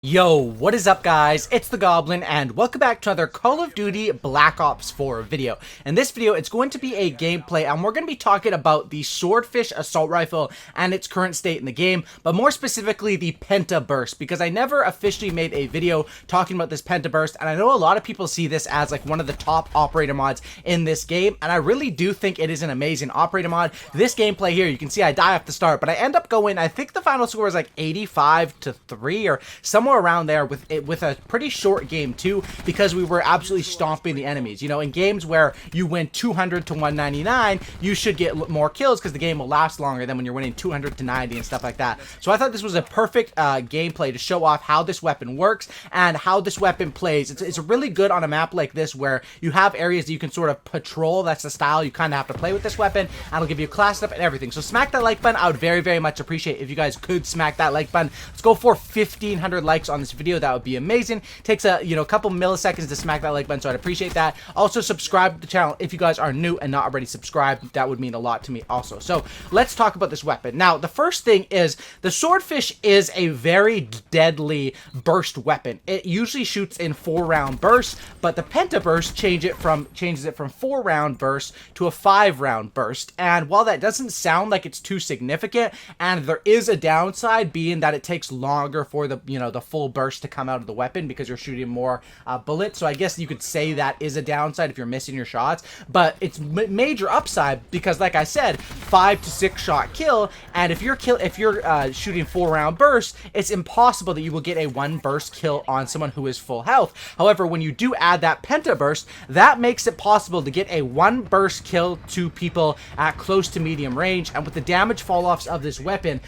Yo, what is up guys? It's the Goblin and welcome back to another Call of Duty Black Ops 4 video. In this video, it's going to be a gameplay and we're going to be talking about the Swordfish Assault Rifle and its current state in the game, but more specifically the Penta Burst, because I never officially made a video talking about this Penta Burst, and I know a lot of people see this as like one of the top operator mods in this game, and I really do think it is an amazing operator mod. This gameplay here, you can see I die off the start, but I end up going, I think the final score is like 85-3 or somewhere around there with a pretty short game too, because we were absolutely stomping the enemies. You know, in games where you win 200 to 199, you should get more kills because the game will last longer than when you're winning 200 to 90 and stuff like that. So I thought this was a perfect gameplay to show off how this weapon works and how this weapon plays. It's really good on a map like this where you have areas that you can sort of patrol. That's the style you kind of have to play with this weapon, and it'll give you class up and everything. So smack that like button. I would very much appreciate if you guys could smack that like button. Let's go for 1,500 likes on this video. That would be amazing. Takes a couple milliseconds to smack that like button, so I'd appreciate that. Also subscribe to the channel if you guys are new and not already subscribed. That would mean a lot to me also. So let's talk about this weapon. Now the first thing is the Swordfish is a very deadly burst weapon. It usually shoots in 4-round bursts, but the Penta Burst changes it from 4-round burst to a 5-round burst. And while that doesn't sound like it's too significant, and there is a downside being that it takes longer for the the full burst to come out of the weapon because you're shooting more bullets, so I guess you could say that is a downside if you're missing your shots, but it's major upside because, like I said, 5 to 6 shot kill, and if you're shooting 4-round bursts, it's impossible that you will get a 1 burst kill on someone who is full health. However, when you do add that Penta Burst, that makes it possible to get a 1 burst kill to people at close to medium range, and with the damage fall-offs of this weapon,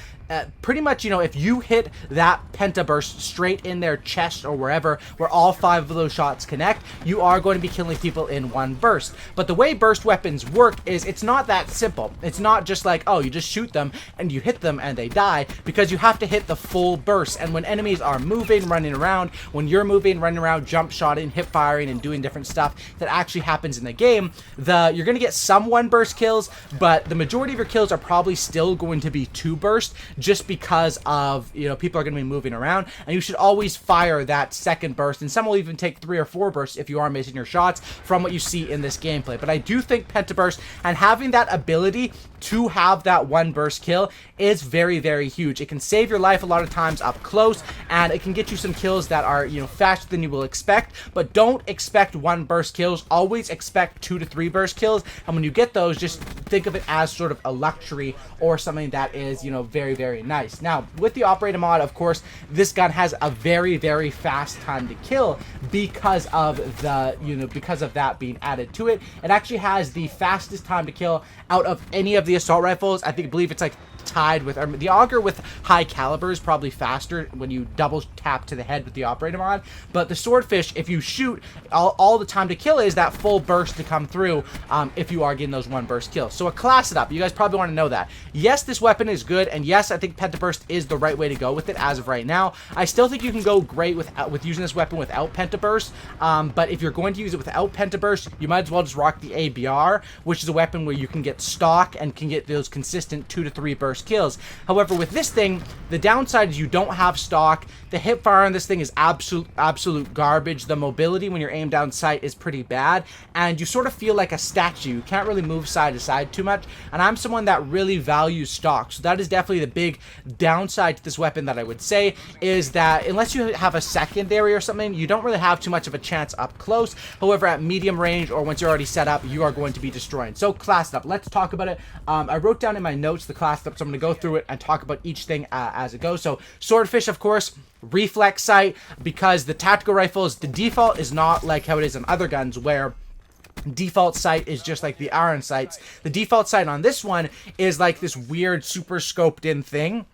pretty much, if you hit that Penta Burst straight in their chest or wherever, where all 5 of those shots connect, you are going to be killing people in 1 burst. But the way burst weapons work is it's not that simple. It's not just like, oh, you just shoot them and you hit them and they die, because you have to hit the full burst. And when enemies are moving, running around, when you're moving, running around, jump shotting, hip firing, and doing different stuff that actually happens in the game, you're going to get some 1 burst kills, but the majority of your kills are probably still going to be 2 burst, just because of, people are going to be moving around, and you should always fire that second burst, and some will even take 3 or 4 bursts if you are missing your shots from what you see in this gameplay. But I do think Penta Burst and having that ability to have that 1 burst kill is very huge. It can save your life a lot of times up close, and it can get you some kills that are faster than you will expect. But don't expect 1 burst kills, always expect 2 to 3 burst kills, and when you get those, just think of it as sort of a luxury or something that is very nice. Now with the operator mod, of course, this gun has a very fast time to kill because of that being added to it. It actually has the fastest time to kill out of any of the assault rifles. I believe it's like tied with the auger with high caliber is probably faster when you double tap to the head with the operator mod, but the Swordfish, if you shoot, all the time to kill is that full burst to come through if you are getting those 1 burst kills. So class it up. You guys probably want to know that. Yes, this weapon is good, and yes, I think Penta Burst is the right way to go with it as of right now. I still think you can go great with using this weapon without Penta Burst, but if you're going to use it without Penta Burst, you might as well just rock the ABR, which is a weapon where you can get stock and can get those consistent 2 to 3 burst kills. However, with this thing, the downside is you don't have stock. The hip fire on this thing is absolute garbage. The mobility when you're aimed down sight is pretty bad, and you sort of feel like a statue. You can't really move side to side too much, and I'm someone that really values stock, so that is definitely the big downside to this weapon that I would say, is that unless you have a secondary or something, you don't really have too much of a chance up close. However, at medium range or once you're already set up, you are going to be destroying. So class it up. Let's talk about it. I wrote down in my notes the class up, so I'm going to go through it and talk about each thing as it goes. So Swordfish, of course, reflex sight, because the tactical rifles, the default is not like how it is on other guns where default sight is just like the iron sights. The default sight on this one is like this weird super scoped in thing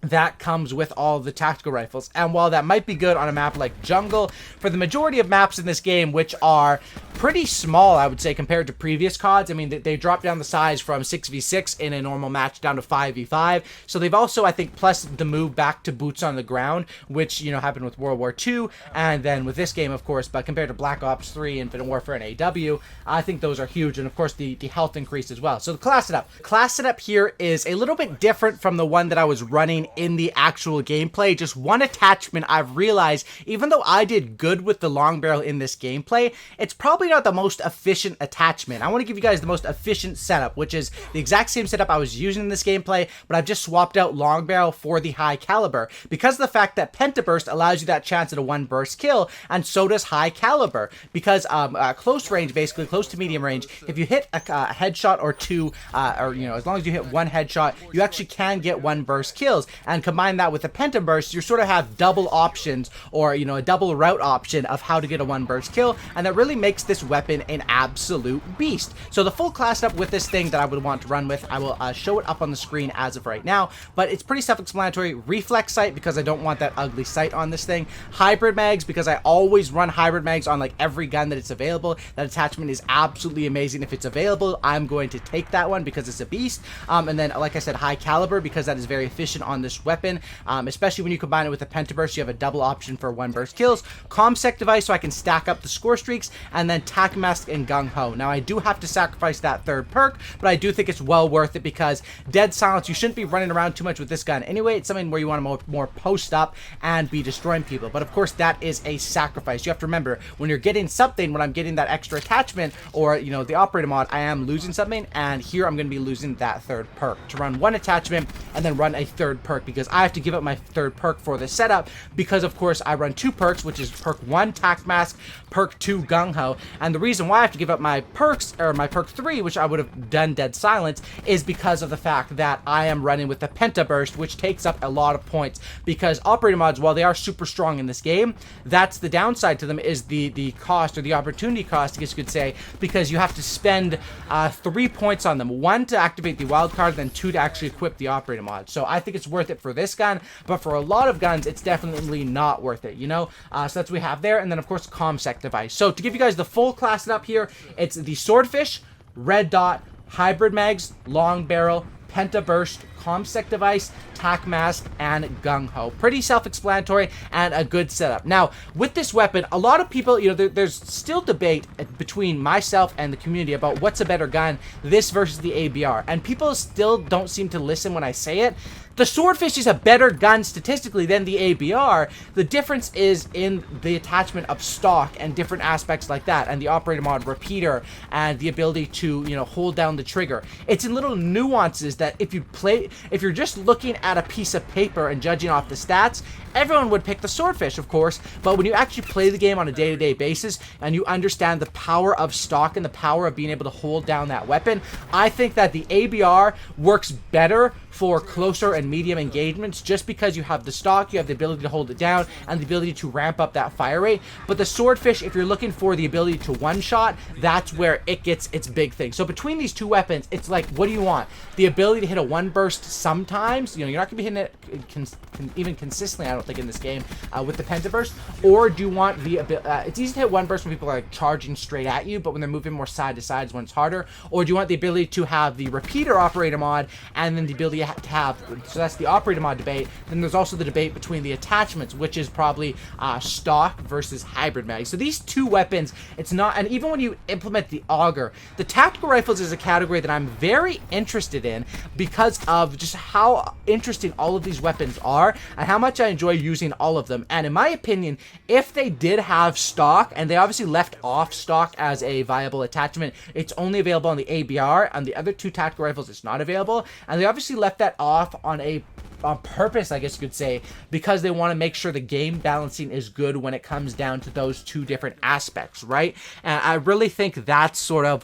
that comes with all the tactical rifles. And while that might be good on a map like Jungle, for the majority of maps in this game, which are pretty small, I would say, compared to previous CODs. I mean, they dropped down the size from 6v6 in a normal match down to 5v5. So they've also, I think, plus the move back to boots on the ground, which, happened with World War II, and then with this game, of course. But compared to Black Ops 3, Infinite Warfare, and AW, I think those are huge. And of course, the health increase as well. So the class setup. Class setup here is a little bit different from the one that I was running happening in the actual gameplay. Just one attachment I've realized, even though I did good with the long barrel in this gameplay, it's probably not the most efficient attachment. I want to give you guys the most efficient setup, which is the exact same setup I was using in this gameplay, but I've just swapped out long barrel for the high caliber because of the fact that Pentaburst allows you that chance at a one burst kill, and so does high caliber. Because close range, basically close to medium range, if you hit a headshot or two, or as long as you hit one headshot, you actually can get one burst kills. And combine that with the Pentaburst, you sort of have double options, or a double route option of how to get a one burst kill, and that really makes this weapon an absolute beast. So the full class up with this thing that I would want to run with, I will show it up on the screen as of right now, but it's pretty self-explanatory. Reflex sight, because I don't want that ugly sight on this thing. Hybrid mags, because I always run hybrid mags on like every gun that it's available. That attachment is absolutely amazing. If it's available, I'm going to take that one because it's a beast. And then, like I said, high caliber, because that is very efficient on this weapon, especially when you combine it with the Pentaburst. You have a double option for one burst kills. Comsec device, so I can stack up the score streaks, and then tac mask and gung ho. Now I do have to sacrifice that third perk, but I do think it's well worth it, because dead silence, you shouldn't be running around too much with this gun anyway. It's something where you want to more post up and be destroying people, but of course that is a sacrifice. You have to remember, when you're getting something, when I'm getting that extra attachment, or the operator mod, I am losing something, and here I'm going to be losing that third perk to run one attachment and then run a third perk, because I have to give up my third perk for this setup, because of course I run two perks, which is perk 1 tac mask, perk 2 gung ho. And the reason why I have to give up my perks, or my perk 3, which I would have done dead silence, is because of the fact that I am running with the Pentaburst, which takes up a lot of points. Because operator mods, while they are super strong in this game, that's the downside to them, is the cost, or the opportunity cost, I guess you could say, because you have to spend 3 points on them. 1 to activate the wild card, then 2 to actually equip the operator mod. So I think it's worth it for this gun, but for a lot of guns, it's definitely not worth it, so that's what we have there. And then of course comsec device. So to give you guys the full class up here, it's the Swordfish, red dot, hybrid mags, long barrel, Pentaburst, comsec device, tac mask, and gung ho. Pretty self-explanatory and a good setup. Now, with this weapon, a lot of people, there's still debate between myself and the community about what's a better gun, this versus the ABR, and people still don't seem to listen when I say it. The Swordfish is a better gun statistically than the ABR. The difference is in the attachment of stock and different aspects like that, and the operator mod repeater, and the ability to, hold down the trigger. It's in little nuances that if you're just looking at a piece of paper and judging off the stats, everyone would pick the Swordfish, of course, but when you actually play the game on a day-to-day basis and you understand the power of stock and the power of being able to hold down that weapon, I think that the ABR works better for closer and medium engagements, just because you have the stock, you have the ability to hold it down, and the ability to ramp up that fire rate. But the Swordfish, if you're looking for the ability to one-shot, that's where it gets its big thing. So between these two weapons, it's like, what do you want? The ability to hit a one burst sometimes, you're not going to be hitting it even consistently, I don't think, in this game with the Pentaburst, or do you want the it's easy to hit one burst when people are like charging straight at you, but when they're moving more side to sides, when it's harder. Or do you want the ability to have the repeater operator mod, and then the ability to have, so that's the operator mod debate. Then there's also the debate between the attachments, which is probably stock versus hybrid mag. So these two weapons, it's not, and even when you implement the auger, the tactical rifles is a category that I'm very interested in, because of just how interesting all of these weapons are and how much I enjoy using all of them. And in my opinion, if they did have stock, and they obviously left off stock as a viable attachment, it's only available on the ABR. On the other two tactical rifles, it's not available, and they obviously left that off on purpose, I guess you could say, because they want to make sure the game balancing is good when it comes down to those two different aspects, right? And I really think that's sort of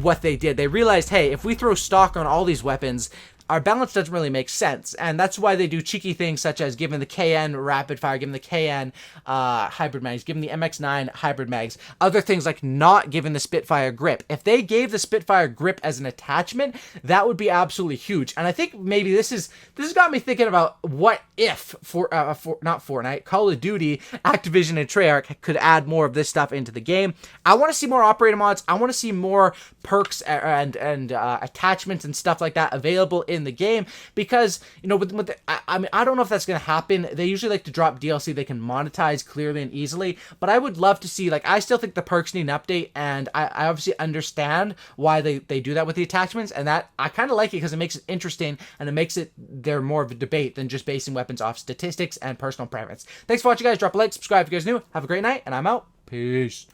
what they did. They realized, hey, if we throw stock on all these weapons, our balance doesn't really make sense, and that's why they do cheeky things such as giving the KN rapid fire, giving the KN hybrid mags, giving the MX9 hybrid mags, other things like not giving the Spitfire grip. If they gave the Spitfire grip as an attachment, that would be absolutely huge. And I think maybe this has got me thinking about what if not Fortnite, Call of Duty, Activision, and Treyarch could add more of this stuff into the game. I want to see more operator mods. I want to see more perks and attachments and stuff like that available in in the game, because, you know, I mean, I don't know if that's going to happen. They usually like to drop DLC they can monetize clearly and easily, but I would love to see, like, I still think the perks need an update, and I obviously understand why they do that with the attachments, and that I kind of like it because it makes it interesting, and it makes it there more of a debate than just basing weapons off statistics and personal preference. Thanks for watching, guys. Drop a like, subscribe if you guys are new. Have a great night, and I'm out. Peace.